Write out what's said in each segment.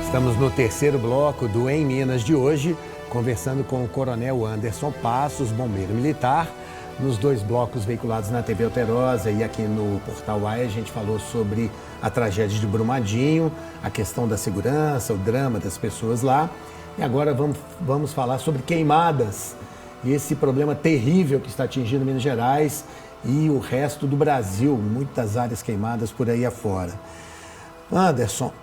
Estamos no terceiro bloco do Em Minas de hoje, conversando com o Coronel Anderson Passos, bombeiro militar. Nos dois blocos veiculados na TV Alterosa e aqui no Portal AI, a gente falou sobre a tragédia de Brumadinho, a questão da segurança, o drama das pessoas lá. E agora vamos falar sobre queimadas e esse problema terrível que está atingindo Minas Gerais e o resto do Brasil, muitas áreas queimadas por aí afora. Anderson,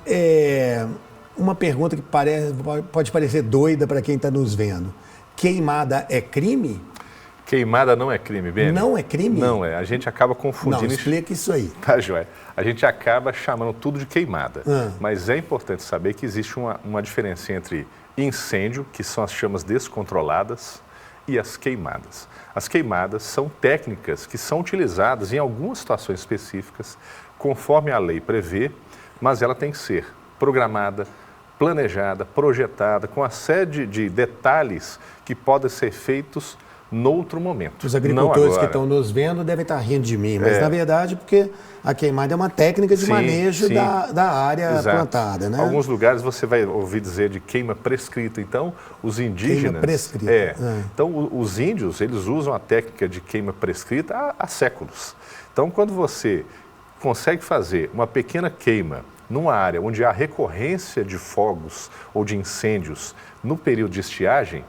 uma pergunta que pode parecer doida para quem está nos vendo. Queimada é crime? Queimada não é crime, Beni. Não é crime? Não é. A gente acaba confundindo... Não, explica isso aí. Tá, joia. A gente acaba chamando tudo de queimada. Mas é importante saber que existe uma diferença entre incêndio, que são as chamas descontroladas, e as queimadas. As queimadas são técnicas que são utilizadas em algumas situações específicas, conforme a lei prevê, mas ela tem que ser programada, planejada, projetada, com uma série de detalhes que podem ser feitos noutro momento. Os agricultores que estão nos vendo devem estar rindo de mim, mas na verdade porque a queimada é uma técnica de manejo da área plantada, né? Alguns lugares você vai ouvir dizer de queima prescrita, então os indígenas... Queima prescrita. Então os índios, eles usam a técnica de queima prescrita há séculos. Então quando você consegue fazer uma pequena queima numa área onde há recorrência de fogos ou de incêndios no período de estiagem,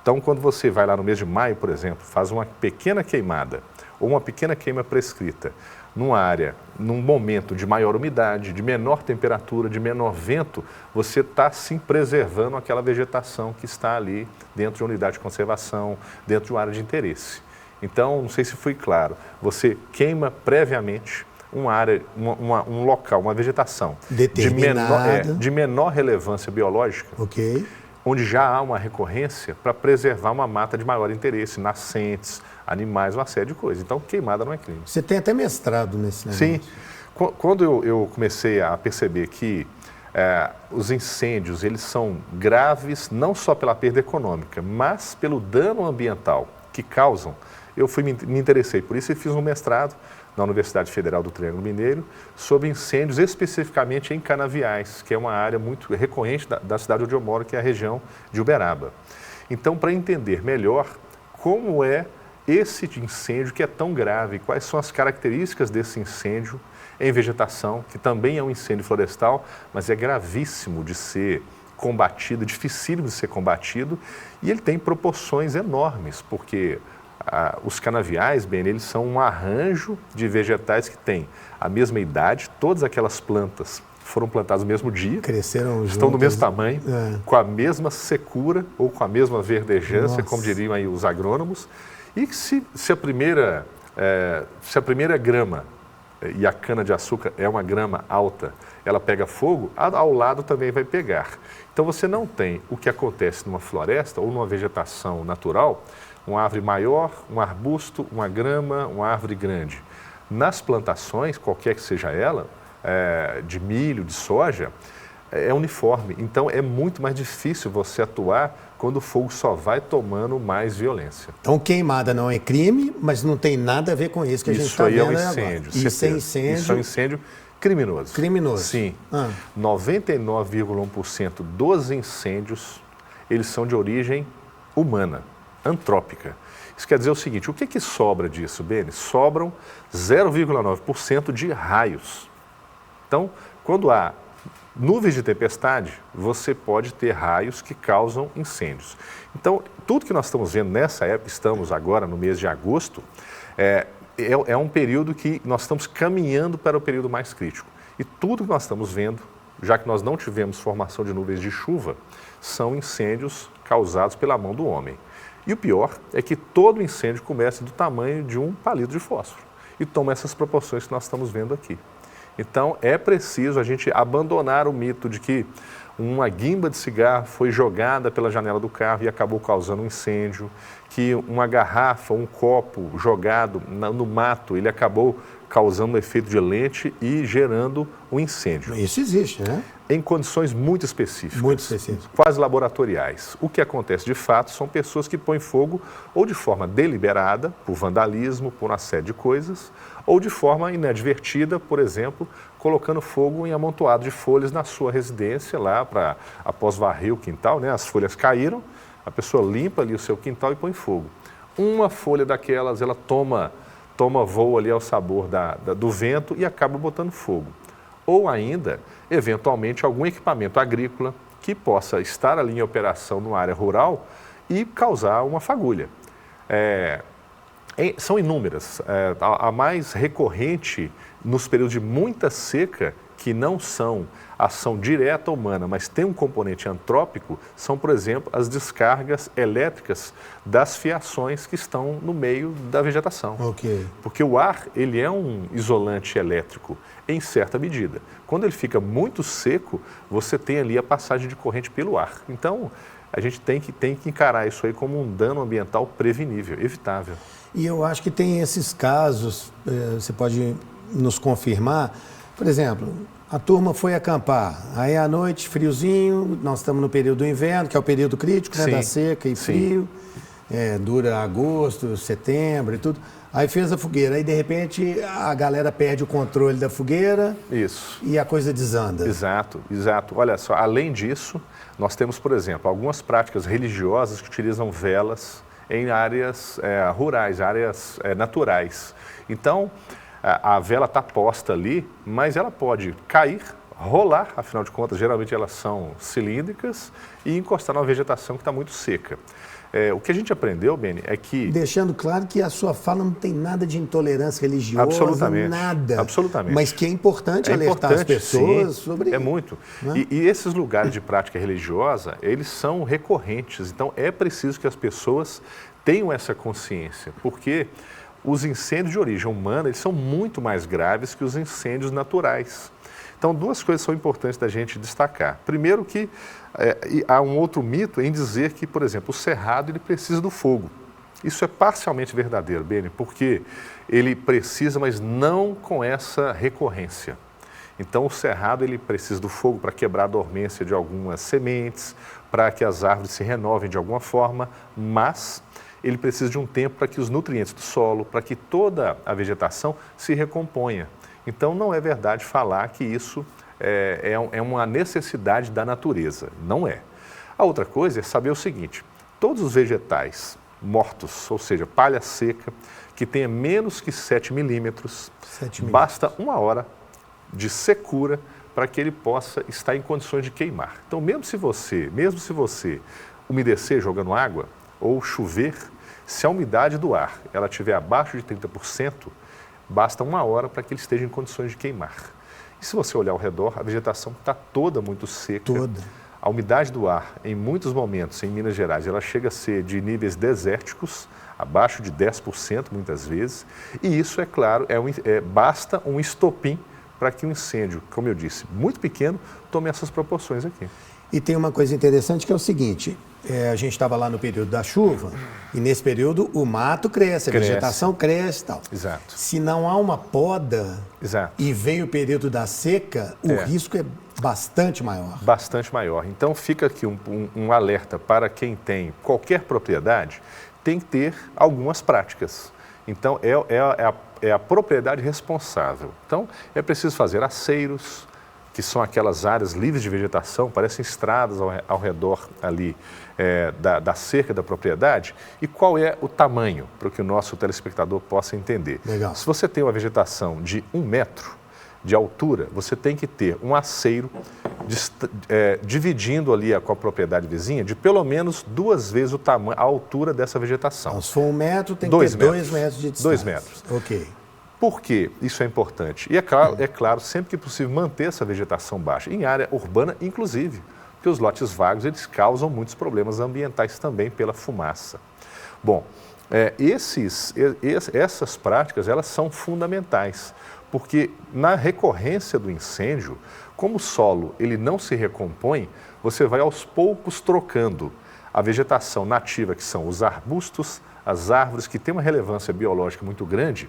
então, quando você vai lá no mês de maio, por exemplo, faz uma pequena queimada ou uma pequena queima prescrita numa área, num momento de maior umidade, de menor temperatura, de menor vento, você está sim preservando aquela vegetação que está ali dentro de uma unidade de conservação, dentro de uma área de interesse. Então, não sei se foi claro, você queima previamente uma área, um local, uma vegetação de menor relevância biológica. Ok. Onde já há uma recorrência para preservar uma mata de maior interesse, nascentes, animais, uma série de coisas. Então, queimada não é crime. Você tem até mestrado nesse negócio. Sim. Quando eu comecei a perceber que os incêndios, eles são graves não só pela perda econômica, mas pelo dano ambiental que causam, eu me interessei por isso e fiz um mestrado na Universidade Federal do Triângulo Mineiro, sobre incêndios especificamente em canaviais, que é uma área muito recorrente da cidade onde eu moro, que é a região de Uberaba. Então, para entender melhor como é esse incêndio que é tão grave, quais são as características desse incêndio em vegetação, que também é um incêndio florestal, mas é gravíssimo de ser combatido, dificílimo de ser combatido, e ele tem proporções enormes, porque... os canaviais, Beni, eles são um arranjo de vegetais que têm a mesma idade, todas aquelas plantas foram plantadas no mesmo dia, cresceram estão juntas, do mesmo tamanho, com a mesma secura ou com a mesma verdejância, como diriam aí os agrônomos, e que se a primeira grama, e a cana-de-açúcar é uma grama alta, ela pega fogo, ao lado também vai pegar. Então você não tem o que acontece numa floresta ou numa vegetação natural, uma árvore maior, um arbusto, uma grama, uma árvore grande. Nas plantações, qualquer que seja ela, de milho, de soja, é uniforme. Então é muito mais difícil você atuar quando o fogo só vai tomando mais violência. Então queimada não é crime, mas não tem nada a ver com isso que a gente está vendo agora. Isso aí é um incêndio. Isso é incêndio. Isso é um incêndio criminoso. Criminoso. Sim. 99,1% dos incêndios, eles são de origem humana, antrópica. Isso quer dizer o seguinte, o que sobra disso, Beni? Sobram 0,9% de raios. Então, quando há nuvens de tempestade, você pode ter raios que causam incêndios. Então, tudo que nós estamos vendo nessa época, estamos agora no mês de agosto, é um período que nós estamos caminhando para o período mais crítico. E tudo que nós estamos vendo, já que nós não tivemos formação de nuvens de chuva, são incêndios causados pela mão do homem. E o pior é que todo incêndio começa do tamanho de um palito de fósforo e toma essas proporções que nós estamos vendo aqui. Então é preciso a gente abandonar o mito de que uma guimba de cigarro foi jogada pela janela do carro e acabou causando um incêndio, que uma garrafa, um copo jogado no mato, ele acabou causando um efeito de lente e gerando um incêndio. Isso existe, né? Em condições muito específicas. Muito específicas. Quase laboratoriais. O que acontece de fato são pessoas que põem fogo ou de forma deliberada, por vandalismo, por uma série de coisas, ou de forma inadvertida, por exemplo, colocando fogo em amontoado de folhas na sua residência, lá para após varrer o quintal, né? As folhas caíram, a pessoa limpa ali o seu quintal e põe fogo. Uma folha daquelas, ela toma voo ali ao sabor do vento e acaba botando fogo. Ou ainda, eventualmente, algum equipamento agrícola que possa estar ali em operação numa área rural e causar uma fagulha. São inúmeras. A mais recorrente nos períodos de muita seca, que não são ação direta humana, mas tem um componente antrópico, são, por exemplo, as descargas elétricas das fiações que estão no meio da vegetação. Ok. Porque o ar, ele é um isolante elétrico, em certa medida. Quando ele fica muito seco, você tem ali a passagem de corrente pelo ar. Então, a gente tem que encarar isso aí como um dano ambiental prevenível, evitável. E eu acho que tem esses casos, você pode nos confirmar, por exemplo, a turma foi acampar, aí à noite, friozinho, nós estamos no período do inverno, que é o período crítico, né, da seca e frio, dura agosto, setembro e tudo. Aí fez a fogueira, aí de repente a galera perde o controle da fogueira. Isso. E a coisa desanda. Exato, exato. Olha só, além disso, nós temos, por exemplo, algumas práticas religiosas que utilizam velas em áreas rurais, áreas naturais. Então, a vela está posta ali, mas ela pode cair, rolar, afinal de contas, geralmente elas são cilíndricas, e encostar numa vegetação que está muito seca. O que a gente aprendeu, Beni, é que... Deixando claro que a sua fala não tem nada de intolerância religiosa, absolutamente, nada. Absolutamente. Mas que é importante alertar as pessoas sobre... É muito. Né? E esses lugares de prática religiosa, eles são recorrentes. Então, é preciso que as pessoas tenham essa consciência, porque os incêndios de origem humana, eles são muito mais graves que os incêndios naturais. Então, duas coisas são importantes da gente destacar. Primeiro que há um outro mito em dizer que, por exemplo, o cerrado ele precisa do fogo. Isso é parcialmente verdadeiro, Beni, porque ele precisa, mas não com essa recorrência. Então, o cerrado ele precisa do fogo para quebrar a dormência de algumas sementes, para que as árvores se renovem de alguma forma, mas ele precisa de um tempo para que os nutrientes do solo, para que toda a vegetação se recomponha. Então, não é verdade falar que isso é uma necessidade da natureza. Não é. A outra coisa é saber o seguinte, todos os vegetais mortos, ou seja, palha seca, que tenha menos que 7 milímetros, basta 1 hora de secura para que ele possa estar em condições de queimar. Então, mesmo se você umedecer jogando água ou chover, se a umidade do ar ela estiver abaixo de 30%, basta 1 hora para que ele esteja em condições de queimar. E se você olhar ao redor, a vegetação está toda muito seca. Toda. A umidade do ar, em muitos momentos, em Minas Gerais, ela chega a ser de níveis desérticos, abaixo de 10% muitas vezes. E isso, é claro, basta um estopim para que um incêndio, como eu disse, muito pequeno, tome essas proporções aqui. E tem uma coisa interessante que é o seguinte, a gente estava lá no período da chuva e nesse período o mato cresce, a vegetação cresce e tal. Exato. Se não há uma poda e vem o período da seca, o risco é bastante maior. Bastante maior. Então fica aqui um alerta para quem tem qualquer propriedade, tem que ter algumas práticas. Então é a propriedade responsável. Então é preciso fazer aceiros, que são aquelas áreas livres de vegetação, parecem estradas ao redor ali da cerca da propriedade. E qual é o tamanho, para que o nosso telespectador possa entender? Legal. Se você tem uma vegetação de 1 metro de altura, você tem que ter um aceiro dividindo ali com a propriedade vizinha de pelo menos 2 vezes a altura dessa vegetação. Então, se for 1 metro, tem que ter 2 metros de distância. 2 metros. Ok. Por que isso é importante? E é claro, sempre que possível, manter essa vegetação baixa, em área urbana inclusive, porque os lotes vagos eles causam muitos problemas ambientais também pela fumaça. Bom, essas práticas elas são fundamentais, porque na recorrência do incêndio, como o solo ele não se recompõe, você vai aos poucos trocando a vegetação nativa, que são os arbustos, as árvores, que têm uma relevância biológica muito grande,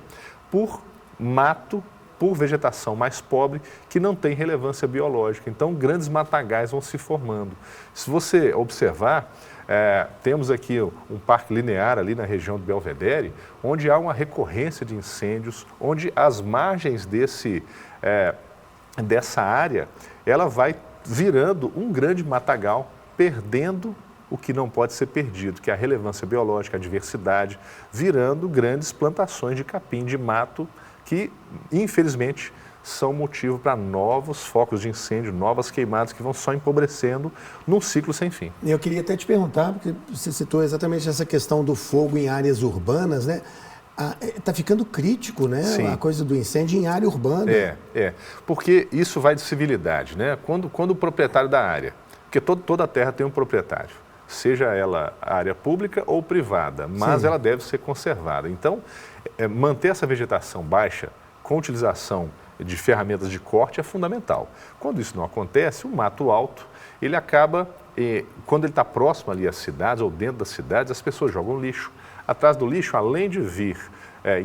por mato por vegetação mais pobre, que não tem relevância biológica. Então, grandes matagais vão se formando. Se você observar, temos aqui um parque linear ali na região do Belvedere, onde há uma recorrência de incêndios, onde as margens dessa área, ela vai virando um grande matagal, perdendo o que não pode ser perdido, que é a relevância biológica, a diversidade, virando grandes plantações de capim, de mato, que, infelizmente, são motivo para novos focos de incêndio, novas queimadas que vão só empobrecendo num ciclo sem fim. Eu queria até te perguntar, porque você citou exatamente essa questão do fogo em áreas urbanas, né? Está ficando crítico, né? Sim. A coisa do incêndio em área urbana. Porque isso vai de civilidade, né? Quando o proprietário da área, porque toda a terra tem um proprietário, seja ela área pública ou privada, mas ela deve ser conservada. Então, manter essa vegetação baixa com utilização de ferramentas de corte é fundamental. Quando isso não acontece, o mato alto, ele acaba, quando ele está próximo ali às cidades ou dentro das cidades, as pessoas jogam lixo. Atrás do lixo, além de vir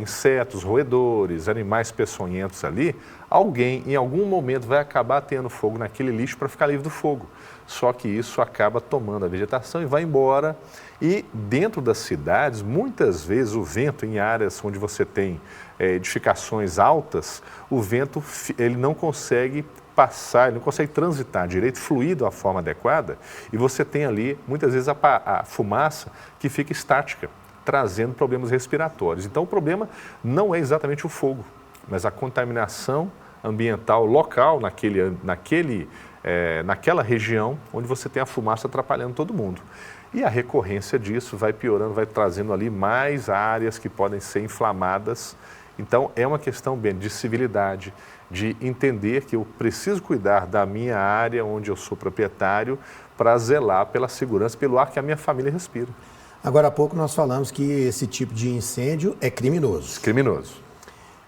insetos, roedores, animais peçonhentos ali, alguém em algum momento vai acabar tendo fogo naquele lixo para ficar livre do fogo. Só que isso acaba tomando a vegetação e vai embora. E dentro das cidades, muitas vezes o vento em áreas onde você tem edificações altas, o vento ele não consegue passar, ele não consegue transitar direito, fluir de uma forma adequada, e você tem ali muitas vezes a fumaça que fica estática, trazendo problemas respiratórios. Então o problema não é exatamente o fogo, mas a contaminação ambiental local naquela região onde você tem a fumaça atrapalhando todo mundo. E a recorrência disso vai piorando, vai trazendo ali mais áreas que podem ser inflamadas. Então é uma questão bem de civilidade, de entender que eu preciso cuidar da minha área onde eu sou proprietário para zelar pela segurança, pelo ar que a minha família respira. Agora há pouco nós falamos que esse tipo de incêndio é criminoso. Criminoso.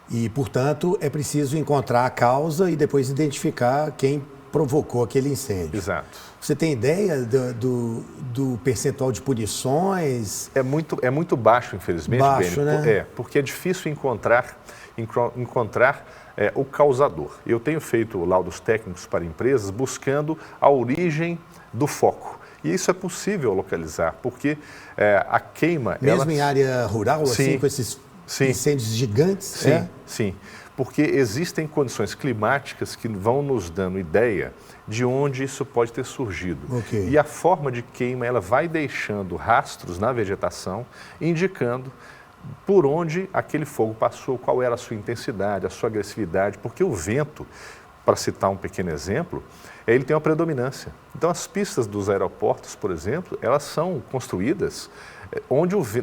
E, portanto, é preciso encontrar a causa e depois identificar quem provocou aquele incêndio. Exato. Você tem ideia do percentual de punições? É muito baixo, infelizmente, baixo, Beni, né? Porque é difícil encontrar o causador. Eu tenho feito laudos técnicos para empresas buscando a origem do foco. E isso é possível localizar, porque a queima... Mesmo em área rural, assim, com esses incêndios gigantes? Sim. Porque existem condições climáticas que vão nos dando ideia de onde isso pode ter surgido. Okay. E a forma de queima, ela vai deixando rastros na vegetação, indicando por onde aquele fogo passou, qual era a sua intensidade, a sua agressividade, porque o vento, para citar um pequeno exemplo, ele tem uma predominância. Então, as pistas dos aeroportos, por exemplo, elas são construídas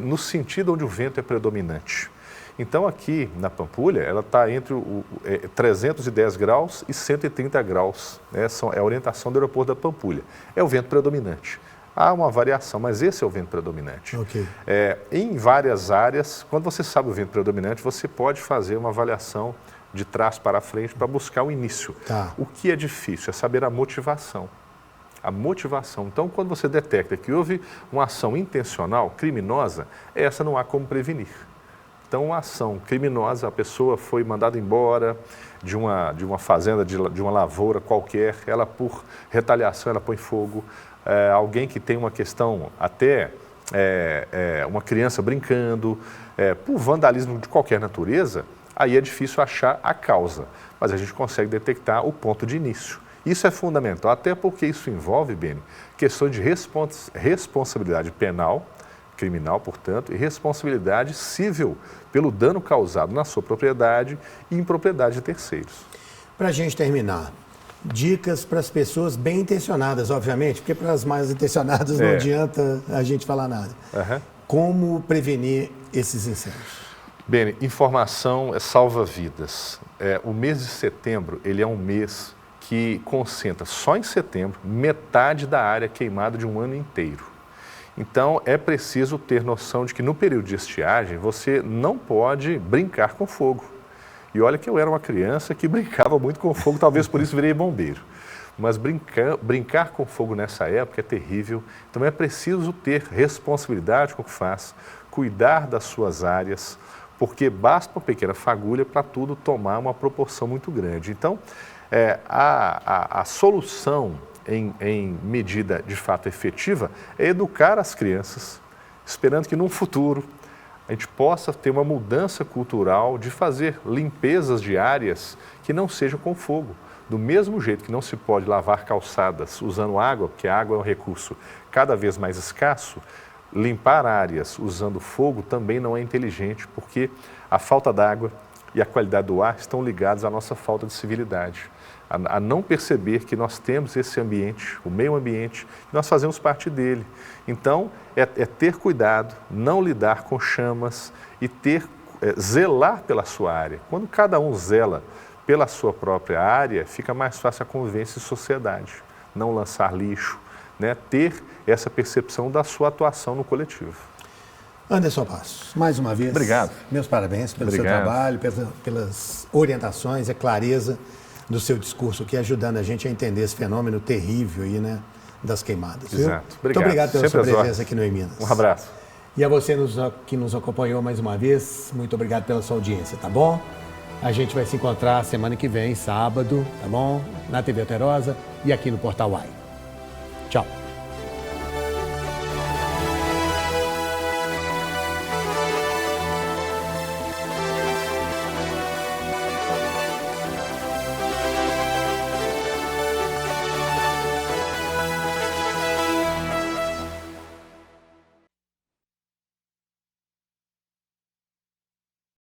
no sentido onde o vento é predominante. Então, aqui na Pampulha, ela está entre 310 graus e 130 graus. Né? É a orientação do aeroporto da Pampulha. É o vento predominante. Há uma variação, mas esse é o vento predominante. Okay. Em várias áreas, quando você sabe o vento predominante, você pode fazer uma avaliação de trás para frente para buscar o início. Tá. O que é difícil é saber a motivação. A motivação. Então, quando você detecta que houve uma ação intencional, criminosa, essa não há como prevenir. Então, uma ação criminosa, a pessoa foi mandada embora de uma fazenda, de uma lavoura qualquer, ela por retaliação, ela põe fogo. Alguém que tem uma questão até uma criança brincando, por vandalismo de qualquer natureza, aí é difícil achar a causa, mas a gente consegue detectar o ponto de início. Isso é fundamental, até porque isso envolve, Beni, questões de responsabilidade penal, criminal, portanto, e responsabilidade civil pelo dano causado na sua propriedade e em propriedade de terceiros. Para a gente terminar, dicas para as pessoas bem intencionadas, obviamente, porque para as mais intencionadas não adianta a gente falar nada. Uhum. Como prevenir esses incêndios? Beni, informação salva vidas. O mês de setembro, ele é um mês que concentra, só em setembro, metade da área queimada de um ano inteiro. Então, é preciso ter noção de que no período de estiagem, você não pode brincar com fogo. E olha que eu era uma criança que brincava muito com fogo, talvez por isso virei bombeiro. Mas brincar com fogo nessa época é terrível. Então, é preciso ter responsabilidade com o que faz, cuidar das suas áreas, porque basta uma pequena fagulha para tudo tomar uma proporção muito grande. Então, a solução em medida de fato efetiva é educar as crianças, esperando que num futuro a gente possa ter uma mudança cultural de fazer limpezas diárias que não sejam com fogo. Do mesmo jeito que não se pode lavar calçadas usando água, porque a água é um recurso cada vez mais escasso, limpar áreas usando fogo também não é inteligente, porque a falta d'água e a qualidade do ar estão ligados à nossa falta de civilidade, a não perceber que nós temos esse ambiente, o meio ambiente, e nós fazemos parte dele. Então, é ter cuidado, não lidar com chamas e zelar pela sua área. Quando cada um zela pela sua própria área, fica mais fácil a convivência em sociedade. Não lançar lixo, né? Ter essa percepção da sua atuação no coletivo. Anderson Passos, mais uma vez, obrigado. Meus parabéns pelo seu trabalho, pelas orientações, a clareza do seu discurso aqui, ajudando a gente a entender esse fenômeno terrível aí, né, das queimadas. Exato. Viu? Obrigado. Muito obrigado pela sua presença horas. aqui no Minas. Um abraço. E a você que nos acompanhou mais uma vez, muito obrigado pela sua audiência, tá bom? A gente vai se encontrar semana que vem, sábado, tá bom? Na TV Alterosa e aqui no Portal UAI. Tchau.